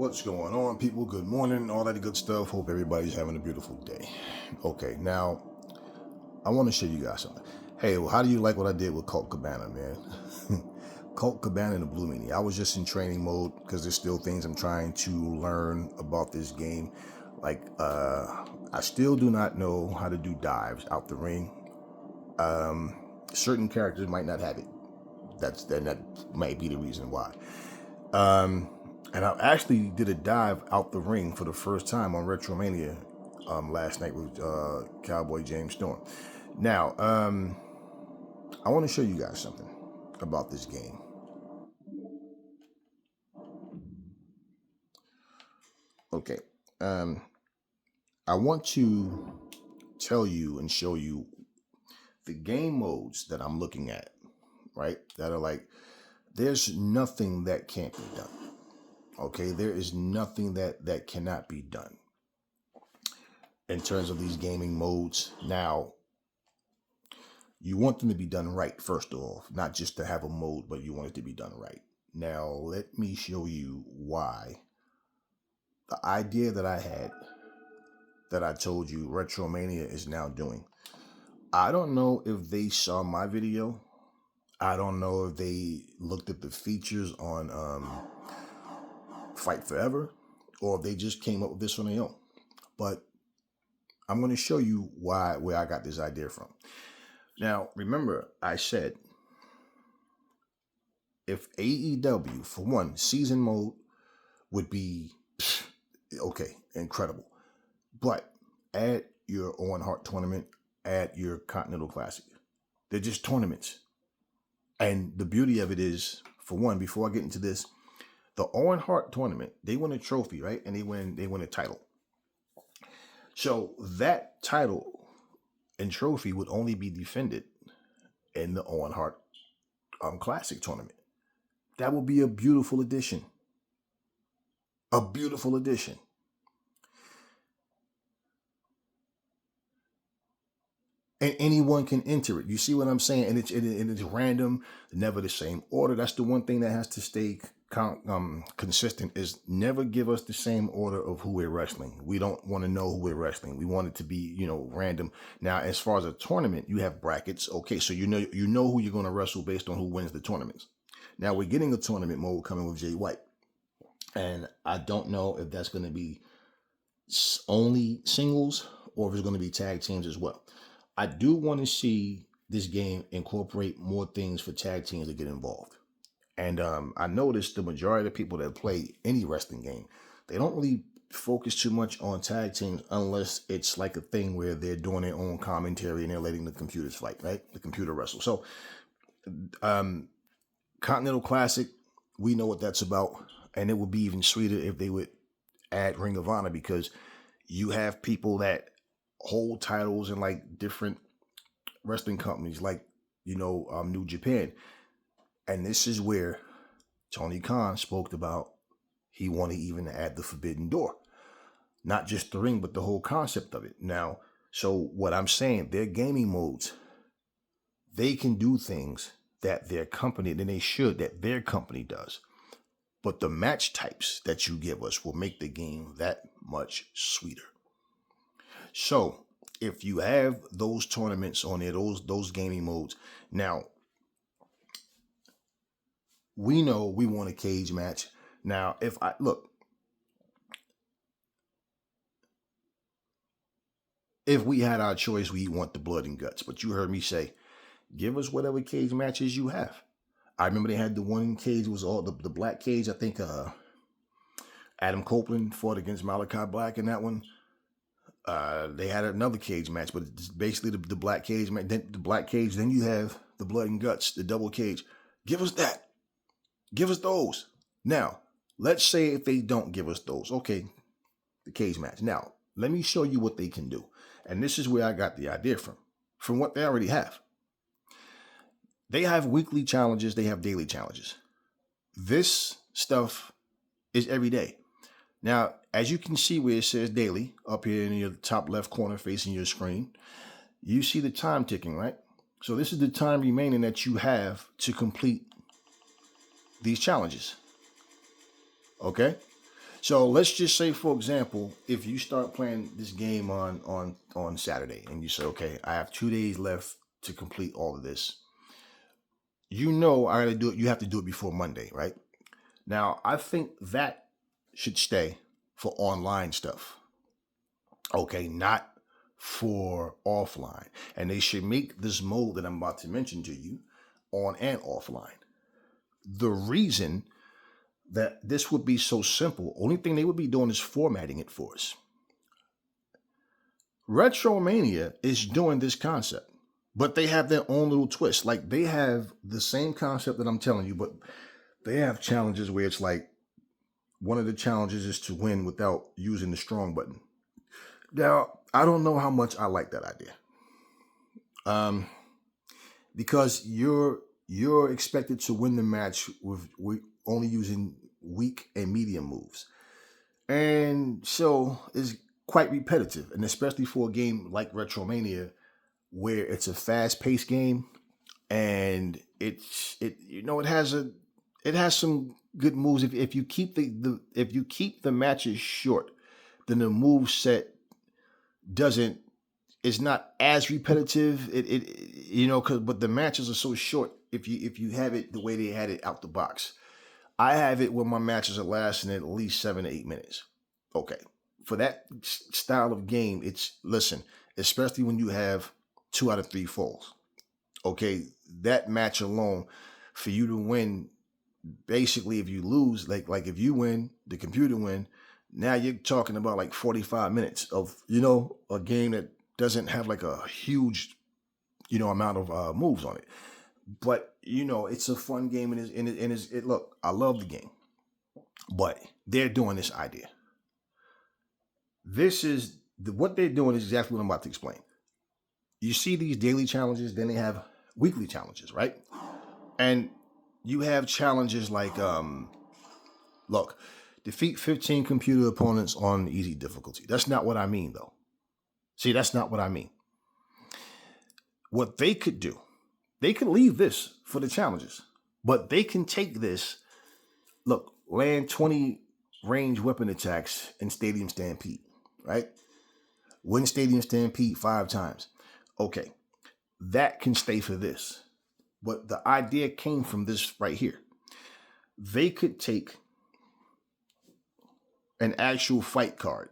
What's going on, people? Good morning, all that good stuff. Hope everybody's having a beautiful day. Okay, now I want to show you guys something. Hey, well, how do you like what I did with Colt Cabana, man? Colt Cabana in the Blue Meanie. I was just in training mode because there's still things I'm trying to learn about this game. Like, I still do not know how to do dives out the ring. Certain characters might not have it. That might be the reason why. And I actually did a dive out the ring for the first time on Retromania last night with Cowboy James Storm. Now, I want to show you guys something about this game. Okay. I want to tell you and show you the game modes that I'm looking at, right? That are like, there's nothing that can't be done. Okay, there is nothing that cannot be done in terms of these gaming modes. Now, you want them to be done right, first of all, not just to have a mode, but you want it to be done right. Now, let me show you why. The idea that I had, that I told you Retromania is now doing. I don't know if they saw my video. I don't know if they looked at the features on Fight Forever, or if they just came up with this on their own. But I'm going to show you where I got this idea from. Now, remember, I said, if AEW, for one, season mode would be, okay, incredible. But add your Owen Hart tournament, add your Continental Classic. They're just tournaments. And the beauty of it is, for one, before I get into this, the Owen Hart tournament, they win a trophy, right? And they win a title. So that title and trophy would only be defended in the Owen Hart Classic tournament. That would be a beautiful addition. A beautiful addition. And anyone can enter it. You see what I'm saying? And it's random, never the same order. That's the one thing that has to stay consistent, is never give us the same order of who we're wrestling. We don't want to know who we're wrestling. We want it to be, random. Now, as far as a tournament, you have brackets. Okay, so you know who you're going to wrestle based on who wins the tournaments. Now, we're getting a tournament mode coming with Jay White. And I don't know if that's going to be only singles or if it's going to be tag teams as well. I do want to see this game incorporate more things for tag teams to get involved. And I noticed the majority of the people that play any wrestling game, they don't really focus too much on tag teams unless it's like a thing where they're doing their own commentary and they're letting the computers fight, right? The computer wrestle. So Continental Classic, we know what that's about. And it would be even sweeter if they would add Ring of Honor, because you have people that hold titles in like different wrestling companies, like, New Japan. And this is where Tony Khan spoke about he wanted even to add the Forbidden Door. Not just the ring, but the whole concept of it. Now, so what I'm saying, their gaming modes, they can do things that their company does. But the match types that you give us will make the game that much sweeter. So if you have those tournaments on there, those gaming modes, now we know we want a cage match. Now, if we had our choice, we want the blood and guts. But you heard me say, give us whatever cage matches you have. I remember they had the one cage, was all the black cage. I think Adam Copeland fought against Malachi Black in that one. They had another cage match, but it's basically the black cage match. Then the black cage, then you have the blood and guts, the double cage. Give us that. Give us those. Now, let's say if they don't give us those, okay, the cage match. Now, let me show you what they can do. And this is where I got the idea from what they already have. They have weekly challenges. They have daily challenges. This stuff is every day. Now, as you can see where it says daily, up here in your top left corner facing your screen, you see the time ticking, right? So this is the time remaining that you have to complete these challenges. Okay? So let's just say, for example, if you start playing this game on Saturday, and you say, okay, I have 2 days left to complete all of this. You know, I got to do it. You have to do it before Monday, right? Now, I think that should stay for online stuff. Okay, not for offline. And they should make this mode that I'm about to mention to you on and offline. The reason that this would be so simple, only thing they would be doing is formatting it for us. Retromania is doing this concept, but they have their own little twist. Like they have the same concept that I'm telling you, but they have challenges where it's like one of the challenges is to win without using the strong button. Now, I don't know how much I like that idea. Because you're expected to win the match with only using weak and medium moves. And so it's quite repetitive, and especially for a game like Retromania, where it's a fast-paced game, and it has some good moves. If you keep if you keep the matches short, then the move set doesn't it's not as repetitive. But the matches are so short. If you have it the way they had it out the box, I have it where my matches are lasting at least 7 to 8 minutes. Okay, for that style of game, listen, especially when you have 2 out of 3 falls. Okay, that match alone, for you to win, basically, if you lose, like if you win, the computer win. Now you're talking about like 45 minutes of a game that doesn't have like a huge amount of moves on it. But it's a fun game, and look, I love the game, but they're doing this idea. What they're doing is exactly what I'm about to explain. You see these daily challenges, then they have weekly challenges, right? And you have challenges like look, defeat 15 computer opponents on easy difficulty. That's not what I mean, though. See, that's not what I mean. What they could do, they could leave this for the challenges, but they can take this. Look, land 20 range weapon attacks in Stadium Stampede, right? Win Stadium Stampede 5 times. Okay, that can stay for this. But the idea came from this right here. They could take an actual fight card.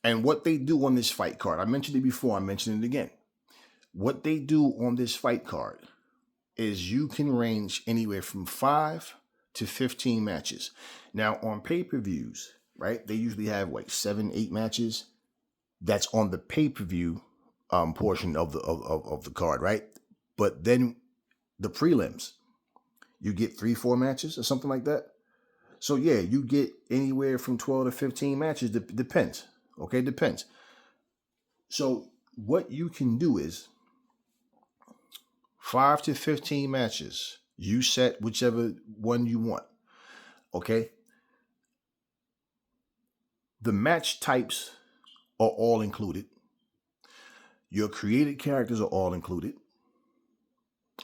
And what they do on this fight card, I mentioned it before, I mentioned it again. What they do on this fight card is you can range anywhere from 5 to 15 matches. Now, on pay-per-views, right, they usually have like 7, 8 matches. That's on the pay-per-view portion of the card, right? But then the prelims, you get 3, 4 matches or something like that. So yeah, you get anywhere from 12 to 15 matches. Depends. Okay, depends. So what you can do is 5 to 15 matches. You set whichever one you want. Okay. The match types are all included. Your created characters are all included.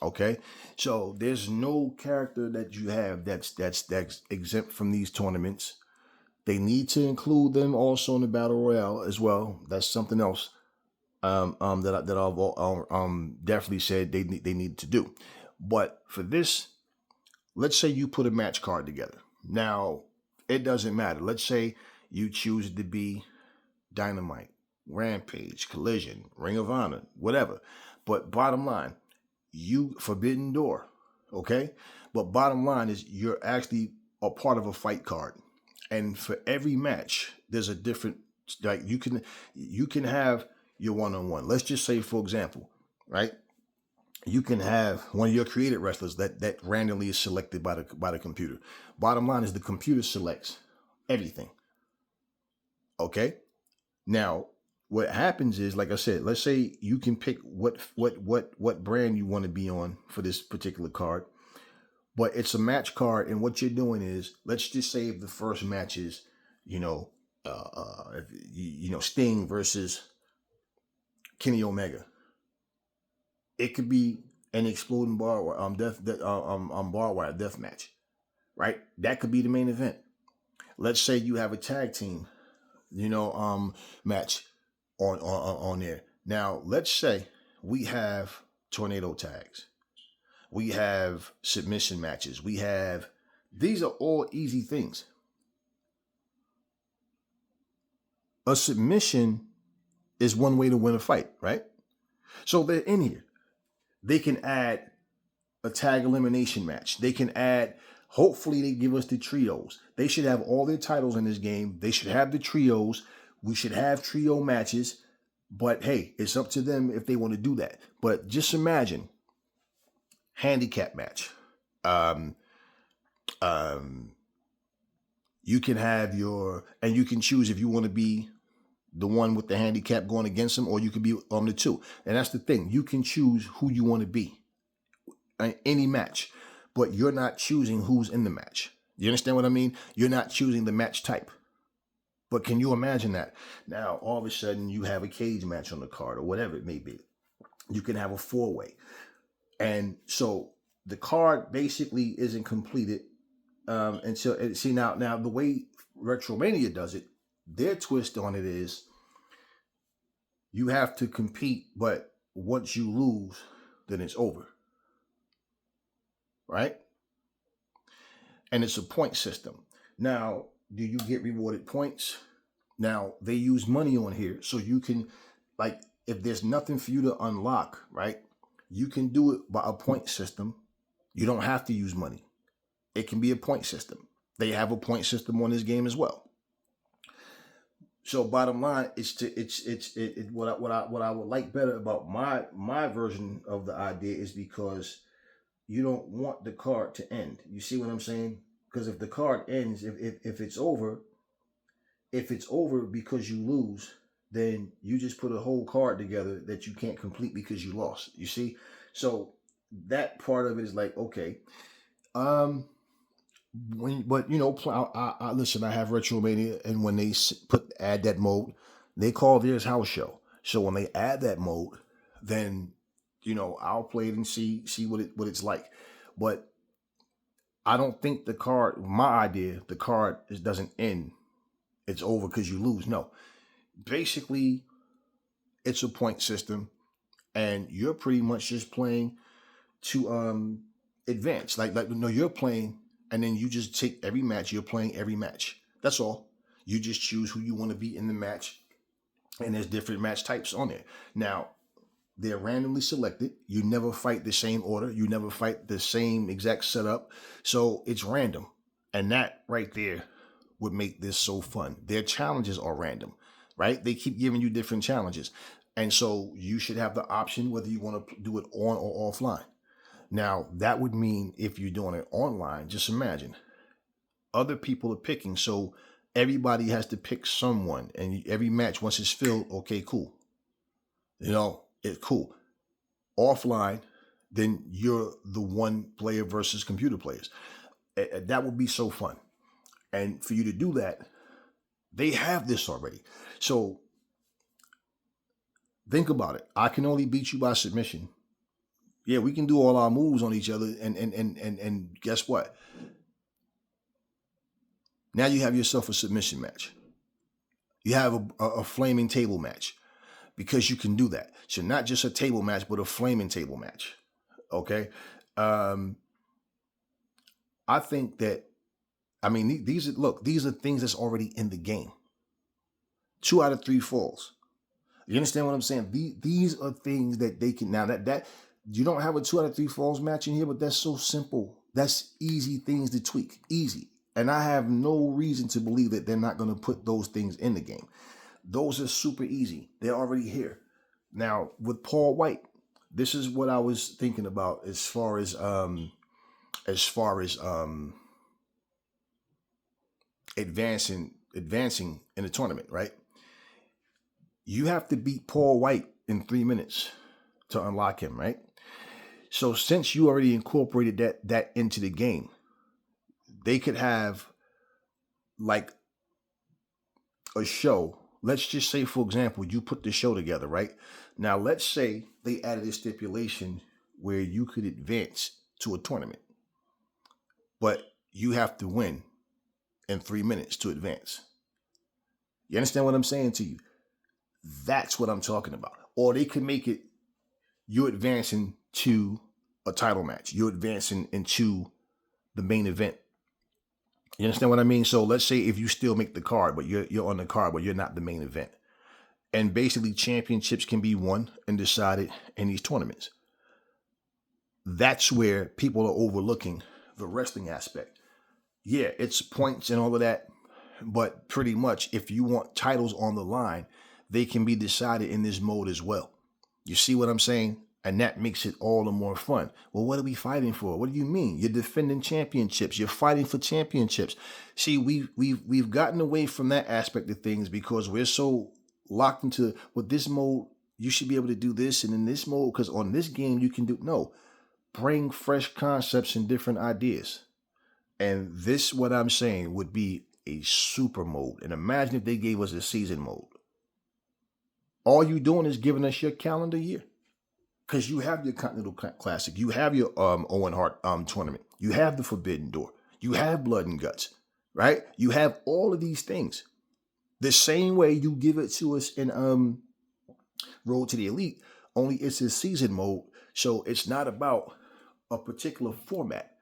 Okay, so there's no character that you have that's exempt from these tournaments. They need to include them also in the battle royale as well. That's something else that I've definitely said they need to do. But for this, let's say you put a match card together. Now it doesn't matter. Let's say you choose to be Dynamite, Rampage, Collision, Ring of Honor, whatever. But bottom line, you Forbidden Door, okay? But bottom line is you're actually a part of a fight card. And for every match, there's a different, like you can have your one-on-one. Let's just say, for example, right? You can have one of your created wrestlers that randomly is selected by the computer. Bottom line is the computer selects everything. Okay? Now, what happens is, like I said, let's say you can pick what brand you want to be on for this particular card, but it's a match card, and what you're doing is, let's just say if the first match is, Sting versus Kenny Omega. It could be an exploding barbed wire death match, right? That could be the main event. Let's say you have a tag team, match on there. Now, let's say we have tornado tags. We have submission matches. These are all easy things. A submission is one way to win a fight, right? So they're in here. They can add a tag elimination match. They can add, hopefully, they give us the trios. They should have all their titles in this game. They should have the trios. We should have trio matches. But hey, it's up to them if they want to do that. But just imagine handicap match. Um, um, you can have and you can choose if you want to be the one with the handicap going against them, or you could be on the two. And that's the thing. You can choose who you want to be in any match, but you're not choosing who's in the match. You understand what I mean? You're not choosing the match type. But can you imagine that? Now, all of a sudden, you have a cage match on the card or whatever it may be. You can have a four-way. And so the card basically isn't completed until, see, now the way Retromania does it, their twist on it is you have to compete, but once you lose, then it's over. Right? And it's a point system. Now, do you get rewarded points? Now, they use money on here, so you can, like, if there's nothing for you to unlock, right, you can do it by a point system. You don't have to use money. It can be a point system. They have a point system on this game as well. So bottom line, what I would like better about my version of the idea is because you don't want the card to end. You see what I'm saying? Because if the card ends, if it's over because you lose, then you just put a whole card together that you can't complete because you lost. You see? So that part of it is like, okay. Listen, I have Retromania, and when they add that mode, they call theirs house show. So when they add that mode, then I'll play it and see what it's like. But I don't think the card doesn't end. It's over because you lose. No, basically, it's a point system, and you're pretty much just playing to advance. You're playing. And then you just take every match. You're playing every match. That's all. You just choose who you want to be in the match. And there's different match types on there. Now, they're randomly selected. You never fight the same order. You never fight the same exact setup. So it's random. And that right there would make this so fun. Their challenges are random, right? They keep giving you different challenges. And so you should have the option whether you want to do it on or offline. Now, that would mean if you're doing it online, just imagine other people are picking. So everybody has to pick someone, and every match, once it's filled, okay, cool. It's cool. Offline, then you're the one player versus computer players. That would be so fun. And for you to do that, they have this already. So think about it. I can only beat you by submission. Yeah, we can do all our moves on each other, and guess what? Now you have yourself a submission match. You have a flaming table match because you can do that. So not just a table match, but a flaming table match. Okay, I think that. I mean, these are things that's already in the game. 2 out of 3 falls. You understand what I'm saying? These are things that they can now that. You don't have a 2 out of 3 falls match in here, but that's so simple. That's easy things to tweak. Easy. And I have no reason to believe that they're not going to put those things in the game. Those are super easy. They're already here. Now, with Paul White, this is what I was thinking about as far as advancing in the tournament, right? You have to beat Paul White in 3 minutes to unlock him, right? So since you already incorporated that into the game, they could have like a show. Let's just say, for example, you put the show together, right? Now, let's say they added a stipulation where you could advance to a tournament, but you have to win in 3 minutes to advance. You understand what I'm saying to you? That's what I'm talking about. Or they could make it, you're advancing to a title match. You're advancing into the main event. You understand what I mean? So let's say if you still make the card, but you're on the card, but you're not the main event. And basically championships can be won and decided in these tournaments. That's where people are overlooking the wrestling aspect. Yeah, it's points and all of that. But pretty much if you want titles on the line, they can be decided in this mode as well. You see what I'm saying? And that makes it all the more fun. Well, what are we fighting for? What do you mean? You're defending championships. You're fighting for championships. See, we've gotten away from that aspect of things because we're so locked into, with this mode, you should be able to do this, and in this mode, because on this game you can do, no. Bring fresh concepts and different ideas. And this, what I'm saying, would be a super mode. And imagine if they gave us a season mode. All you doing is giving us your calendar year. Because you have your Continental Classic. You have your Owen Hart tournament. You have the Forbidden Door. You have Blood and Guts. Right? You have all of these things. The same way you give it to us in Road to the Elite, only it's a season mode. So it's not about a particular format.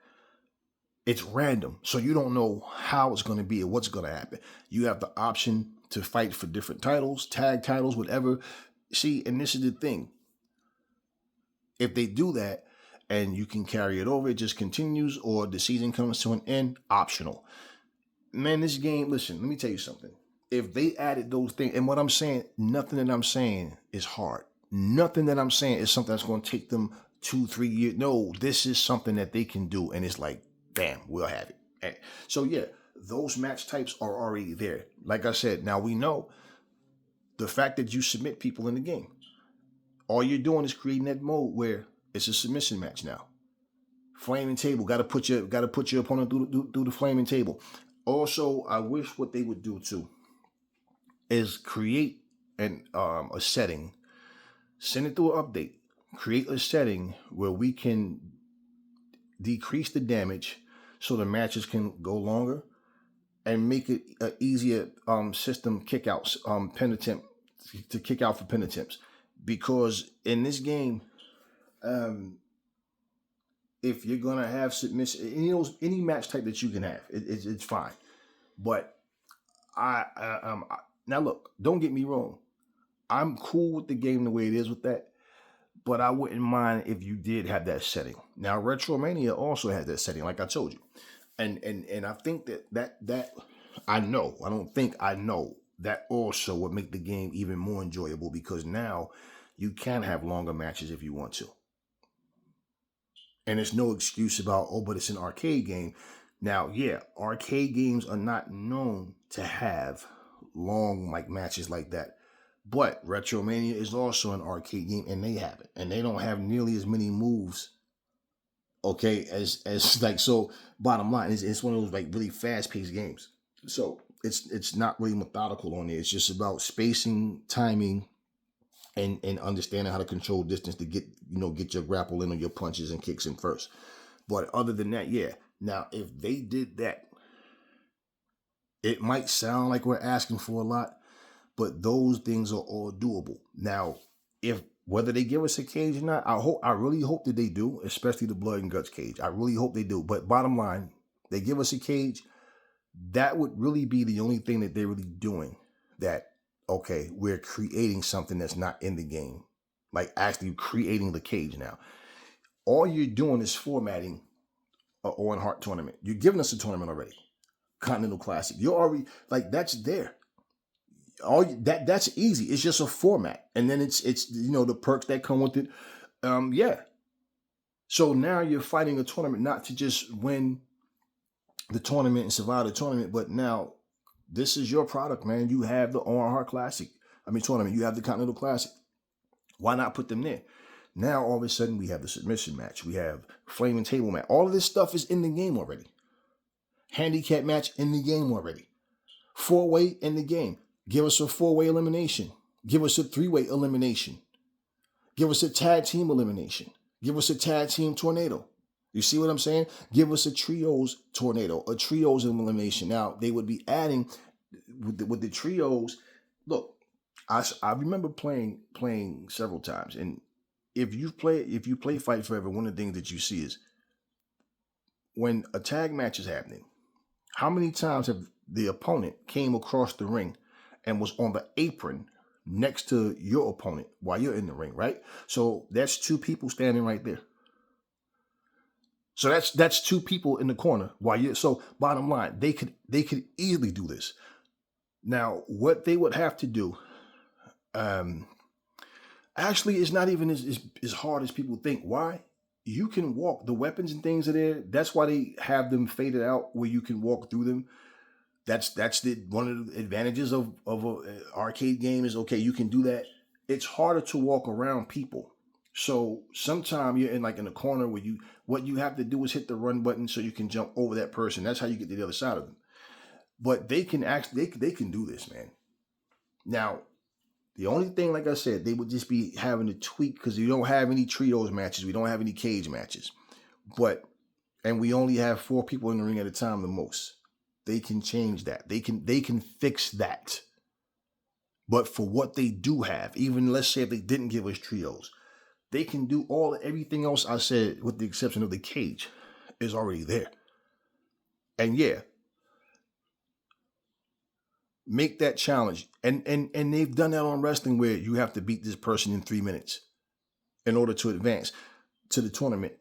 It's random. So you don't know how it's going to be or what's going to happen. You have the option to fight for different titles, tag titles, whatever. See, and this is the thing. If they do that and you can carry it over, it just continues, or the season comes to an end, optional. Man, this game, listen, let me tell you something. If they added those things, and what I'm saying, nothing that I'm saying is hard. Nothing that I'm saying is something that's going to take them 2-3 years. No, this is something that they can do. And it's like, bam, we'll have it. So yeah, those match types are already there. Like I said, now we know the fact that you submit people in the game. All you're doing is creating that mode where it's a submission match now. Flaming table, got to put your opponent through the flaming table. Also, I wish what they would do too is create a setting, send it through an update, create a setting where we can decrease the damage so the matches can go longer, and make it an easier system kickouts, pin attempt, to kick out for pin attempts. Because in this game, if you're gonna have submission, any match type that you can have, it's fine. But now look, don't get me wrong, I'm cool with the game the way it is with that. But I wouldn't mind if you did have that setting. Now, Retromania also has that setting, like I told you, and I think that I know that also would make the game even more enjoyable, because now you can have longer matches if you want to. And there's no excuse about, oh, but it's an arcade game. Now, yeah, arcade games are not known to have long matches like that. But Retromania is also an arcade game, and they have it. And they don't have nearly as many moves, okay, as so bottom line, it's one of those really fast-paced games. So it's not really methodical on there. It's just about spacing, timing, and understanding how to control distance to get your grapple in on your punches and kicks in first. But other than that, yeah. Now, if they did that, it might sound like we're asking for a lot, but those things are all doable. Now, whether they give us a cage or not, I really hope that they do, especially the Blood and Guts cage. I really hope they do. But bottom line, they give us a cage, that would really be the only thing that they're really doing. That, okay, we're creating something that's not in the game. Like actually creating the cage now. All you're doing is formatting an Owen Hart tournament. You're giving us a tournament already. Continental Classic. You're already, that's there. That's easy. It's just a format, and then it's the perks that come with it. Yeah. So now you're fighting a tournament, not to just win the tournament and survive the tournament, but now this is your product, man. You have the Owen Hart tournament. You have the Continental Classic. Why not put them there? Now all of a sudden we have the submission match. We have flaming table match. All of this stuff is in the game already. Handicap match in the game already. 4-way in the game. Give us a 4-way elimination. Give us a 3-way elimination. Give us a tag team elimination. Give us a tag team tornado. You see what I'm saying? Give us a trios tornado, a trios elimination. Now they would be adding with the trios. Look, I remember playing several times, and if you play Fight Forever, one of the things that you see is when a tag match is happening. How many times have the opponent came across the ring and was on the apron next to your opponent while you're in the ring, right? So that's two people standing right there. So that's two people in the corner while you. So bottom line, they could easily do this. Now, what they would have to do, um, actually, it's not even as hard as people think. Why? You can walk. The weapons and things are there. That's why they have them faded out where you can walk through them. That's the one of the advantages of a arcade game is okay. You can do that. It's harder to walk around people. So sometimes you're in a corner where what you have to do is hit the run button so you can jump over that person. That's how you get to the other side of them. But they can actually they can do this, man. Now, the only thing, like I said, they would just be having to tweak because you don't have any trios matches. We don't have any cage matches. And we only have 4 people in the ring at a time the most. They can change that. They can fix that. But for what they do have, even let's say if they didn't give us trios, they can do everything else I said with the exception of the cage is already there. And yeah, make that challenge. And they've done that on wrestling where you have to beat this person in 3 minutes in order to advance to the tournament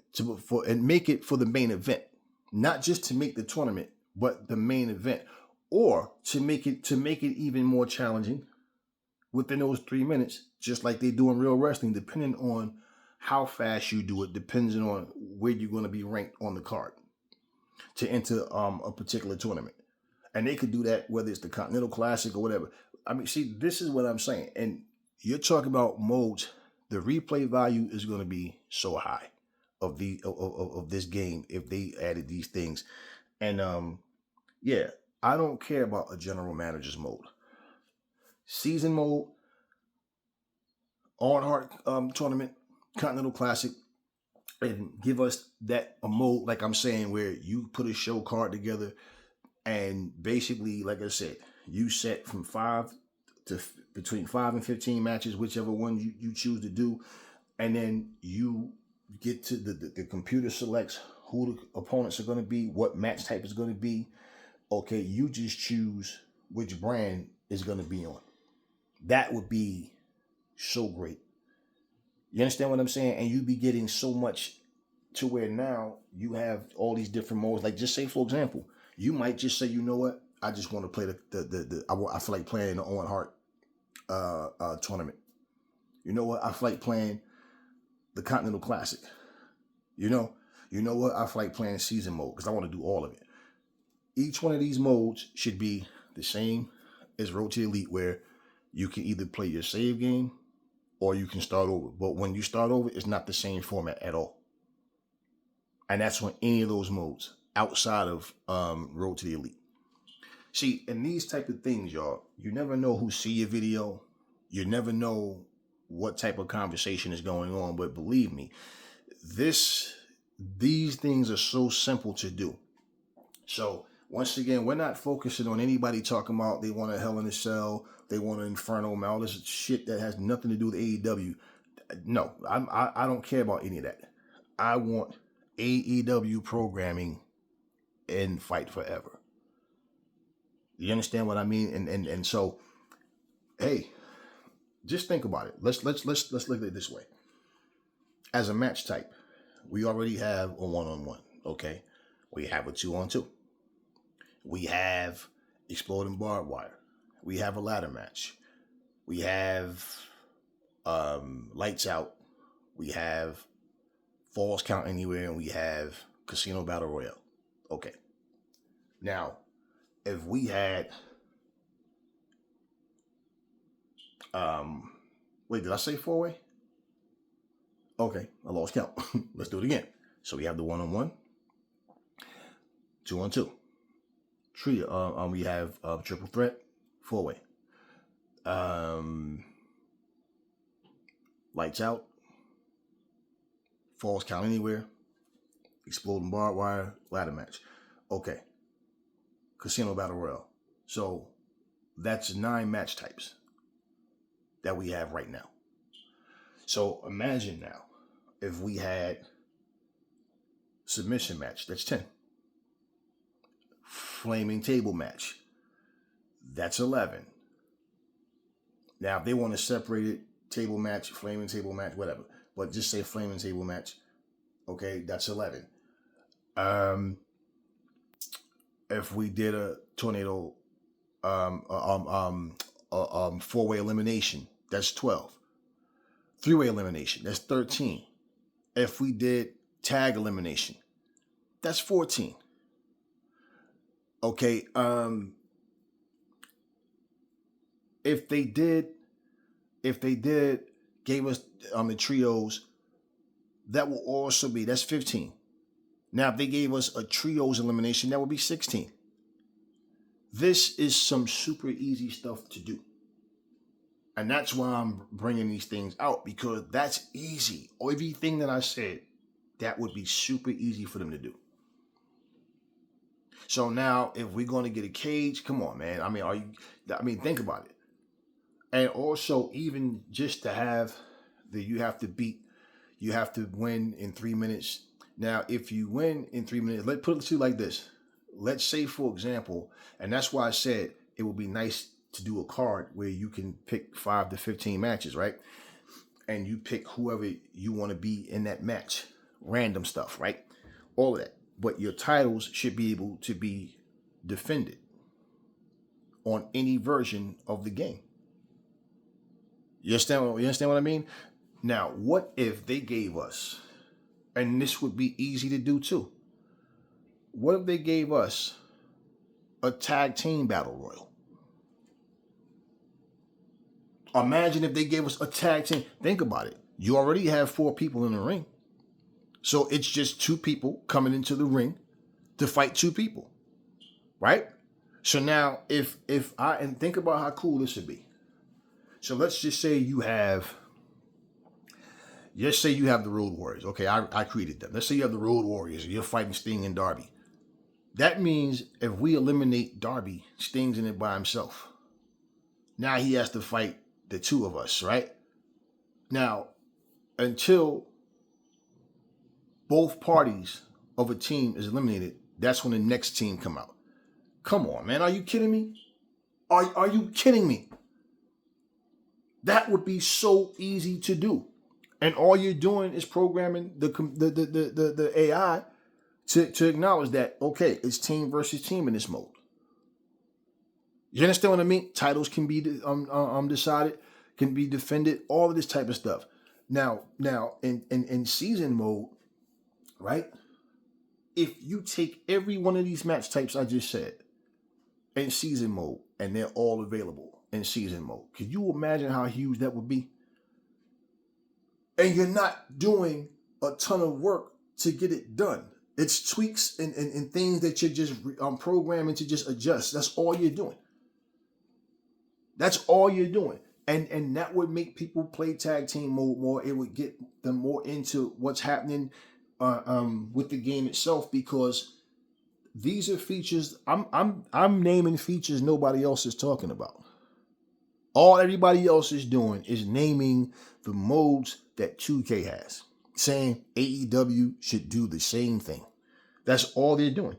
and make it for the main event. Not just to make the tournament, but the main event. Or to make it even more challenging within those 3 minutes, just like they do in real wrestling, depending on how fast you do it, depending on where you're going to be ranked on the card to enter a particular tournament. And they could do that whether it's the Continental Classic or whatever. I mean, see, this is what I'm saying. And you're talking about modes. The replay value is going to be so high of this game if they added these things. And yeah, I don't care about a general manager's mode. Season mode, on heart tournament, Continental Classic, and give us a mode, like I'm saying, where you put a show card together and basically, like I said, you set from between 5 and 15 matches, whichever one you choose to do. And then you get to the computer selects who the opponents are going to be, what match type is going to be. Okay, you just choose which brand is going to be on. That would be so great. You understand what I'm saying? And you'd be getting so much to where now you have all these different modes. Like, just say, for example, you might just say, you know what? I just want to play I feel like playing the Owen Hart tournament. You know what? I feel like playing the Continental Classic. You know what? I feel like playing season mode because I want to do all of it. Each one of these modes should be the same as Road to Elite, where you can either play your save game or you can start over. But when you start over, it's not the same format at all. And that's on any of those modes outside of Road to the Elite. See, in these type of things, y'all, you never know who see your video. You never know what type of conversation is going on. But believe me, these things are so simple to do. So once again, we're not focusing on anybody talking about they want a Hell in a Cell, they want an Inferno, man, all this shit that has nothing to do with AEW. No, I don't care about any of that. I want AEW programming in Fight Forever. You understand what I mean? And so, hey, just think about it. Let's look at it this way. As a match type, we already have a 1-on-1. Okay, we have a 2-on-2. We have Exploding Barbed Wire. We have a ladder match. We have Lights Out. We have Falls Count Anywhere, and we have Casino Battle Royale. Okay. Now, if we had wait, did I say 4-way? Okay, I lost count. Let's do it again. So we have the 1-on-1, 2-on-2. Trio. We have triple threat, 4-way. Lights Out, Falls Count Anywhere, Exploding barbed wire ladder match. Okay. Casino Battle Royale. So that's 9 match types that we have right now. So imagine now if we had submission match, that's 10. Flaming table match, that's 11. Now, if they want to separate it, table match, flaming table match, whatever, but just say flaming table match, okay, that's 11. If we did a tornado, 4-way elimination, that's 12. 3-way elimination, that's 13. If we did tag elimination, that's 14. Okay, if they did gave us the trios, that will also be, that's 15. Now, if they gave us a trios elimination, that would be 16. This is some super easy stuff to do. And that's why I'm bringing these things out, because that's easy. Everything that I said, that would be super easy for them to do. So now, if we're going to get a cage, come on, man. Think about it. And also, even just to have you have to win in 3 minutes. Now, if you win in 3 minutes, let's put it to you like this. Let's say, for example, and that's why I said it would be nice to do a card where you can pick 5 to 15 matches, right? And you pick whoever you want to be in that match. Random stuff, right? All of that. But your titles should be able to be defended on any version of the game. You understand what I mean? Now, what if they gave us, and this would be easy to do too, what if they gave us a tag team battle royal? Imagine if they gave us a tag team. Think about it. You already have 4 people in the ring. So it's just 2 people coming into the ring to fight 2 people, right? So now and think about how cool this would be. So let's just say you have the Road Warriors. Okay, I created them. Let's say you have the Road Warriors and you're fighting Sting and Darby. That means if we eliminate Darby, Sting's in it by himself. Now he has to fight the 2 of us, right? Now, until both parties of a team is eliminated, that's when the next team come out. Come on, man. Are you kidding me? Are you kidding me? That would be so easy to do. And all you're doing is programming the AI to acknowledge that, okay, it's team versus team in this mode. You understand what I mean? Titles can be decided, can be defended, all of this type of stuff. Now in season mode, right? If you take every one of these match types I just said in season mode, and they're all available in season mode, can you imagine how huge that would be? And you're not doing a ton of work to get it done. It's tweaks and things that you're just programming to just adjust. That's all you're doing. That's all you're doing. And that would make people play tag team mode more. It would get them more into what's happening with the game itself, because these are features I'm naming features nobody else is talking about. All everybody else is doing is naming the modes that 2K has, saying AEW should do the same thing. That's all they're doing.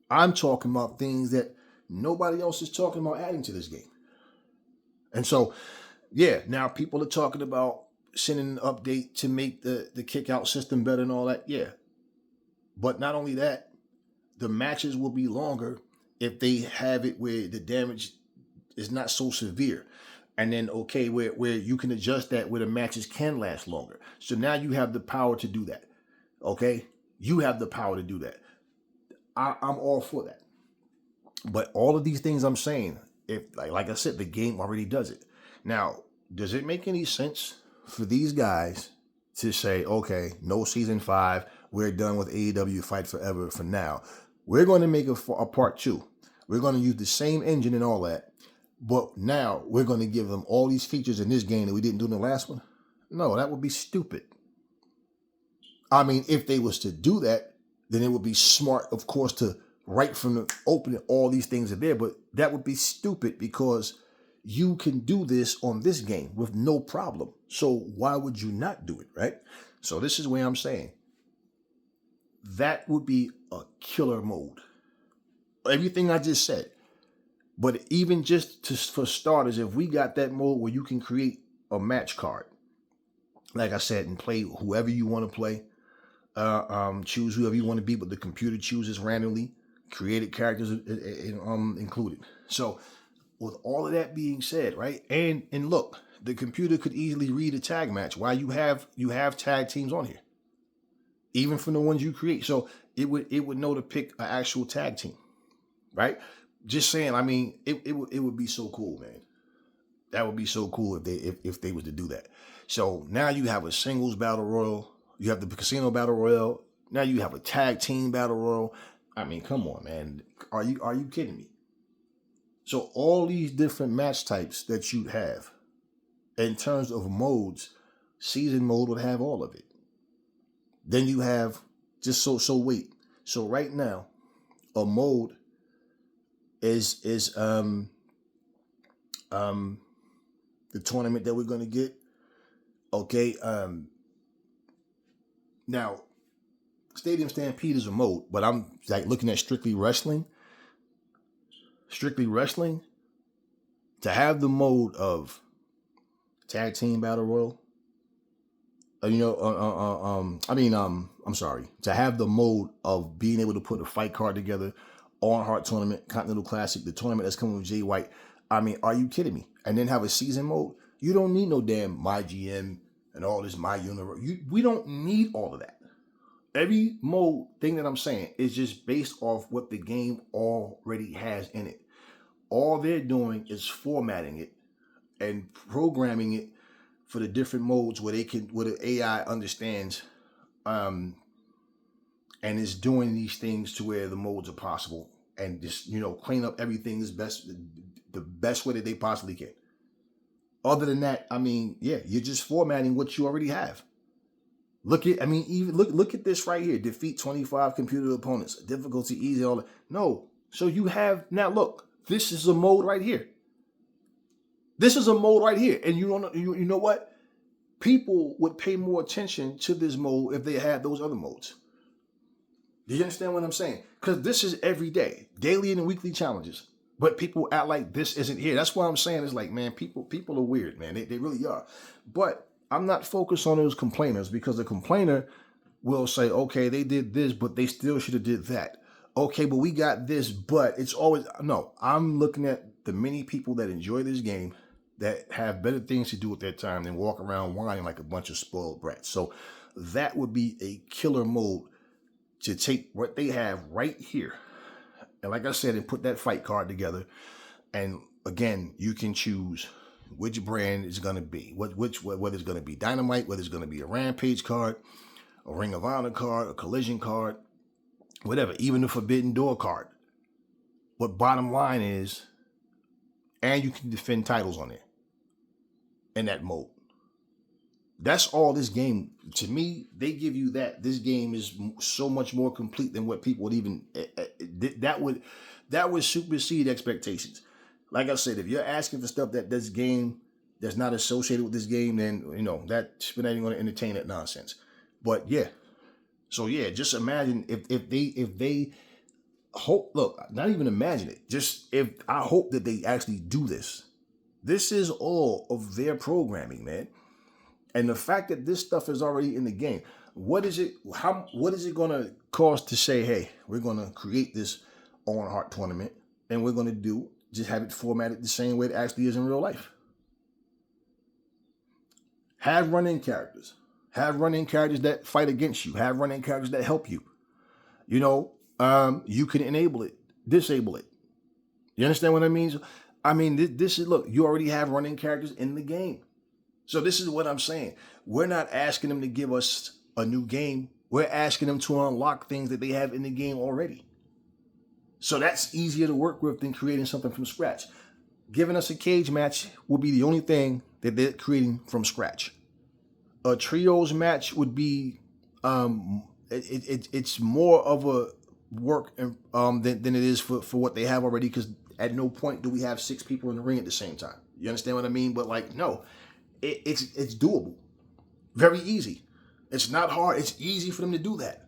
I'm talking about things that nobody else is talking about adding to this game. And so, yeah, now people are talking about sending an update to make the kick out system better and all that. Yeah. But not only that, the matches will be longer if they have it where the damage is not so severe. And then, okay, where you can adjust that where the matches can last longer. So now you have the power to do that. Okay? You have the power to do that. I'm all for that. But all of these things I'm saying, if like I said, the game already does it. Now, does it make any sense for these guys to say, okay, no season 5, we're done with AEW Fight Forever for now. We're going to make a part 2. We're going to use the same engine and all that. But now we're going to give them all these features in this game that we didn't do in the last one? No, that would be stupid. I mean, if they was to do that, then it would be smart, of course, to right from the opening, all these things are there. But that would be stupid because you can do this on this game with no problem. So why would you not do it, right? So this is where I'm saying that would be a killer mode. Everything I just said. But even just for starters, if we got that mode where you can create a match card, like I said, and play whoever you want to play, choose whoever you want to be, but the computer chooses randomly, created characters included. So with all of that being said, right, and look, the computer could easily read a tag match. Why you have tag teams on here, even from the ones you create. So it would know to pick an actual tag team, right? Just saying. I mean, it would be so cool, man. That would be so cool if they was to do that. So now you have a singles battle royal. You have the casino battle royal. Now you have a tag team battle royal. I mean, come on, man. Are you kidding me? So all these different match types that you have, in terms of modes, season mode would have all of it. Then you have so wait. So right now, a mode is the tournament that we're gonna get. Okay. Now, Stadium Stampede is a mode, but I'm like looking at strictly wrestling. Strictly wrestling, to have the mode of tag team battle royal. I'm sorry. To have the mode of being able to put a fight card together, on Heart Tournament, Continental Classic, the tournament that's coming with Jay White. I mean, are you kidding me? And then have a season mode? You don't need no damn My GM and all this My Universe. We don't need all of that. Every mode thing that I'm saying is just based off what the game already has in it. All they're doing is formatting it and programming it for the different modes where the AI understands and is doing these things to where the modes are possible and just, clean up everything the best way that they possibly can. Other than that, I mean, yeah, you're just formatting what you already have. Look at this right here. Defeat 25 computer opponents. Difficulty easy, all that. No. So you have, now look, this is a mode right here. This is a mode right here. And you know what? People would pay more attention to this mode if they had those other modes. Do you understand what I'm saying? Because this is every day, daily and weekly challenges. But people act like this isn't here. That's why I'm saying it's like, man, people are weird, man. They really are. But I'm not focused on those complainers, because the complainer will say, okay, they did this, but they still should have did that. Okay, but we got this, but it's always, no, I'm looking at the many people that enjoy this game that have better things to do with their time than walk around whining like a bunch of spoiled brats. So that would be a killer mode to take what they have right here. And like I said, and put that fight card together. And again, you can choose which brand it's going to be, whether it's going to be Dynamite, whether it's going to be a Rampage card, a Ring of Honor card, a Collision card, whatever, even the Forbidden Door card. But bottom line is, and you can defend titles on there in that mode. That's all this game, to me, they give you that. This game is so much more complete than what people would even, that would supersede expectations. Like I said, if you're asking for stuff that this game that's not associated with this game, then, that we're not even going to entertain that nonsense. But yeah. So yeah, just imagine if they hope, look, not even imagine it. I hope that they actually do this. This is all of their programming, man. And the fact that this stuff is already in the game, what is it going to cost to say, hey, we're going to create this on Heart tournament and we're going to just have it formatted the same way it actually is in real life? Have run-in characters. Have run-in characters that fight against you. Have run-in characters that help you. You can enable it, disable it. You understand what I mean? I mean, this is, look, you already have run-in characters in the game. So this is what I'm saying. We're not asking them to give us a new game. We're asking them to unlock things that they have in the game already. So that's easier to work with than creating something from scratch. Giving us a cage match will be the only thing that they're creating from scratch. A trios match would be, it's more of a work than it is for what they have already. Because at no point do we have 6 people in the ring at the same time. You understand what I mean? But like, no, it's doable, very easy. It's not hard. It's easy for them to do that.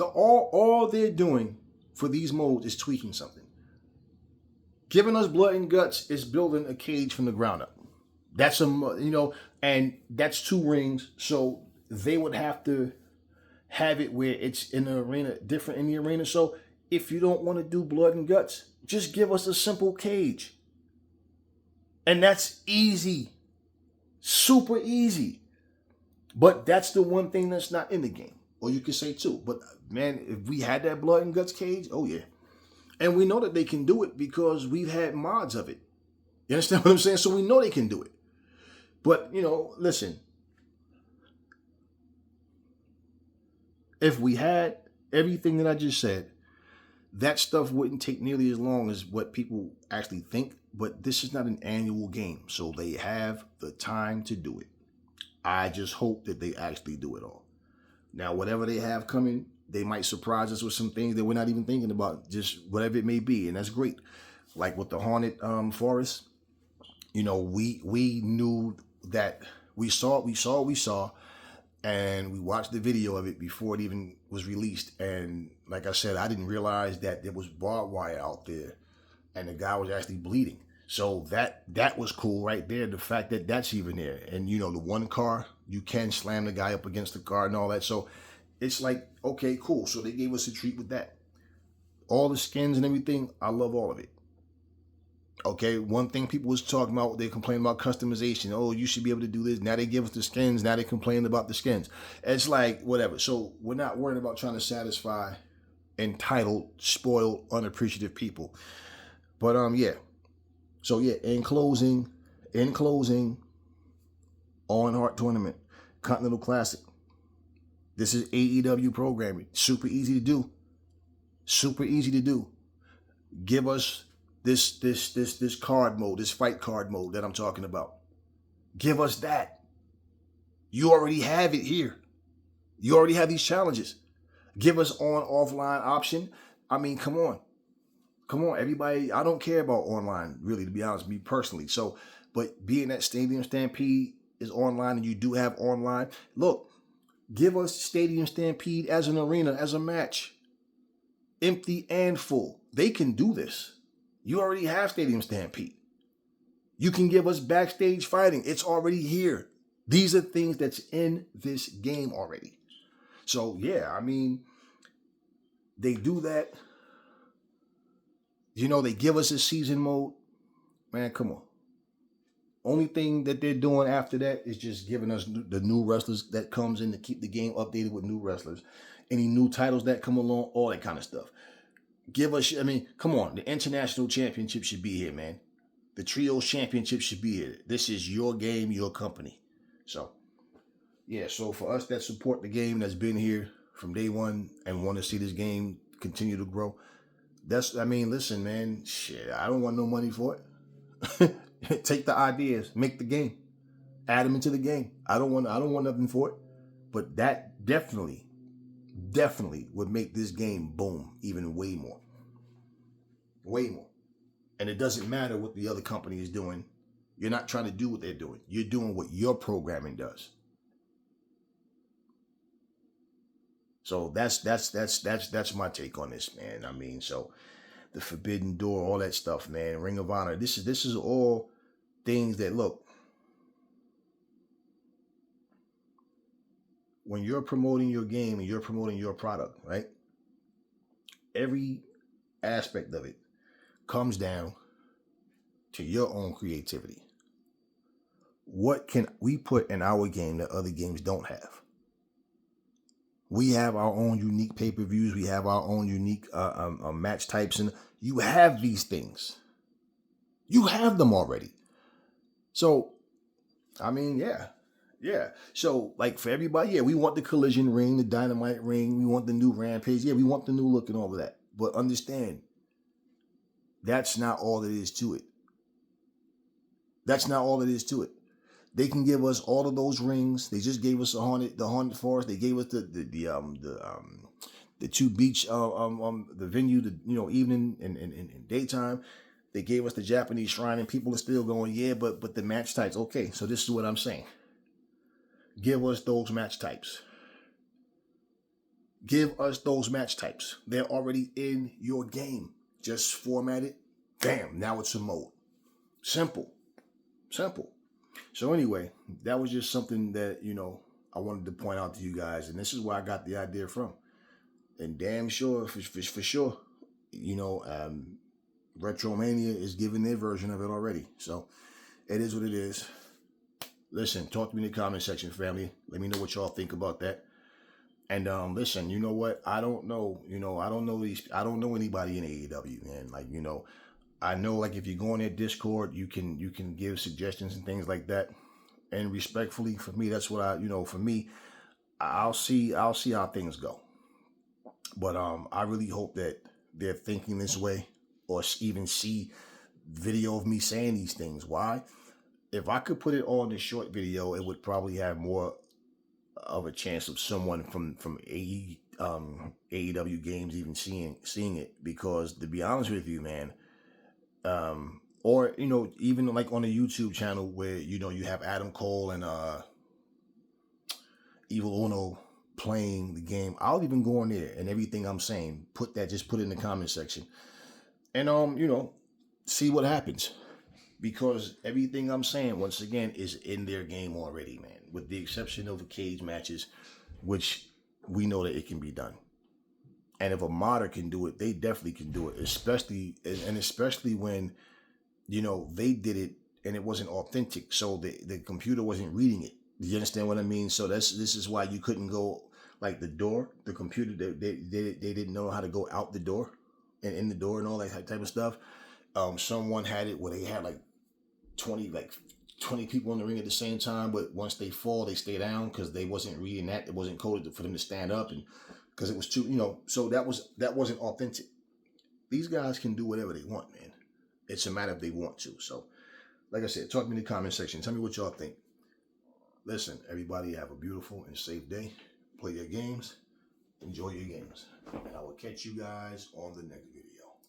All they're doing for these modes is tweaking something. Giving us blood and guts is building a cage from the ground up. That's and that's 2 rings. So they would have to have it where it's in the arena, different in the arena. So if you don't want to do blood and guts, just give us a simple cage. And that's easy. Super easy. But that's the one thing that's not in the game. Or you could say 2. But man, if we had that blood and guts cage, oh yeah. And we know that they can do it because we've had mods of it. You understand what I'm saying? So we know they can do it. But, listen. If we had everything that I just said, that stuff wouldn't take nearly as long as what people actually think. But this is not an annual game. So they have the time to do it. I just hope that they actually do it all. Now, whatever they have coming, they might surprise us with some things that we're not even thinking about, just whatever it may be. And that's great. Like with the Haunted Forest, we knew that we saw, and we watched the video of it before it even was released. And like I said, I didn't realize that there was barbed wire out there and the guy was actually bleeding. So that was cool right there. The fact that that's even there. And the one car, you can slam the guy up against the car and all that. So it's like, okay, cool. So they gave us a treat with that. All the skins and everything, I love all of it. Okay, one thing people was talking about, they complained about customization. Oh, you should be able to do this. Now they give us the skins. Now they complain about the skins. It's like, whatever. So we're not worried about trying to satisfy entitled, spoiled, unappreciative people. But yeah. So yeah, in closing, All in Heart Tournament, Continental Classic. This is AEW programming. Super easy to do. Super easy to do. Give us this card mode, this fight card mode that I'm talking about. Give us that. You already have it here. You already have these challenges. Give us on-offline option. I mean, come on. Come on, everybody. I don't care about online, really, to be honest with me personally. So, but being that Stadium Stampede is online and you do have online, look, give us Stadium Stampede as an arena, as a match. Empty and full. They can do this. You already have Stadium Stampede. You can give us backstage fighting. It's already here. These are things that's in this game already. So, yeah, I mean, they do that. They give us a season mode. Man, come on. Only thing that they're doing after that is just giving us the new wrestlers that comes in to keep the game updated with new wrestlers. Any new titles that come along, all that kind of stuff. Give us, come on. The International Championship should be here, man. The Trios Championship should be here. This is your game, your company. So, yeah, so for us that support the game, that's been here from day one and want to see this game continue to grow, listen, man, shit, I don't want no money for it. Take the ideas, make the game, add them into the game. I don't want nothing for it. But that definitely would make this game boom even way more. Way more. And it doesn't matter what the other company is doing. You're not trying to do what they're doing. You're doing what your programming does. So that's my take on this, man. So the Forbidden Door, all that stuff, man. Ring of Honor. This is all things that, look, when you're promoting your game and you're promoting your product, right? Every aspect of it comes down to your own creativity. What can we put in our game that other games don't have? We have our own unique pay-per-views. We have our own unique match types. And you have these things. You have them already. So, yeah. So, like for everybody, yeah, we want the Collision ring, the Dynamite ring. We want the new Rampage. Yeah, we want the new look and all of that. But understand, that's not all there is to it. That's not all it is to it. They can give us all of those rings. They just gave us the haunted forest. They gave us the two beach the venue, the evening and daytime. They gave us the Japanese shrine, and people are still going, yeah, but the match types. Okay, so this is what I'm saying. Give us those match types. Give us those match types. They're already in your game. Just format it. Bam, now it's a mode. Simple. So anyway, that was just something that, I wanted to point out to you guys. And this is where I got the idea from. And damn sure, for sure, Retromania is giving their version of it already. So it is what it is. Listen, talk to me in the comment section, family. Let me know what y'all think about that. And listen, you know what? I don't know. I don't know anybody in AEW, man. Like, I know, like, if you go on their Discord, you can give suggestions and things like that. And respectfully, for me, that's what for me, I'll see how things go. But I really hope that they're thinking this way, or even see video of me saying these things. Why? If I could put it on the short video, it would probably have more of a chance of someone from AEW games even seeing it. Because to be honest with you, man, or even like on a YouTube channel where you have Adam Cole and Evil Uno playing the game, I'll even go on there, and everything I'm saying, just put it in the comment section, and see what happens. Because everything I'm saying, once again, is in their game already, man. With the exception of the cage matches, which we know that it can be done. And if a modder can do it, they definitely can do it. Especially when, they did it and it wasn't authentic. So the computer wasn't reading it. Do you understand what I mean? So this is why you couldn't go, like, the door, the computer, they didn't know how to go out the door and in the door and all that type of stuff. Someone had it where they had like 20 people in the ring at the same time, but once they fall, they stay down because they wasn't reading that. It wasn't coded for them to stand up, and because it was too, so that wasn't authentic. These guys can do whatever they want, man. It's a matter if they want to. So, like I said, talk to me in the comment section. Tell me what y'all think. Listen, everybody, have a beautiful and safe day. Play your games. Enjoy your games. And I will catch you guys on the next video.